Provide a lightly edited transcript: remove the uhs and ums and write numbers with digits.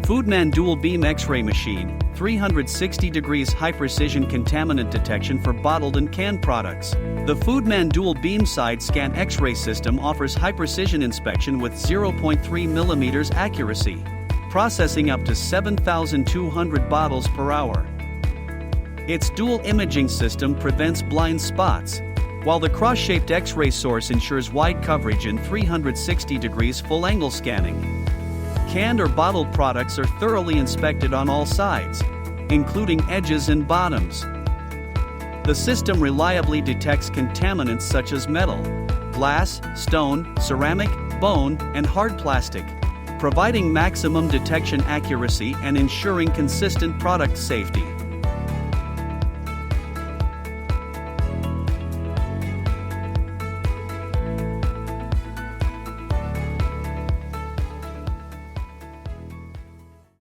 Foodman Dual Beam X-ray Machine, 360 degrees high-precision contaminant detection for bottled and canned products. The Foodman Dual Beam Side Scan X-ray system offers high-precision inspection with 0.3 mm accuracy, processing up to 7,200 bottles per hour. Its dual imaging system prevents blind spots, while the cross-shaped X-ray source ensures wide coverage and 360 degrees full-angle scanning. Canned or bottled products are thoroughly inspected on all sides, including edges and bottoms. The system reliably detects contaminants such as metal, glass, stone, ceramic, bone, and hard plastic, providing maximum detection accuracy and ensuring consistent product safety.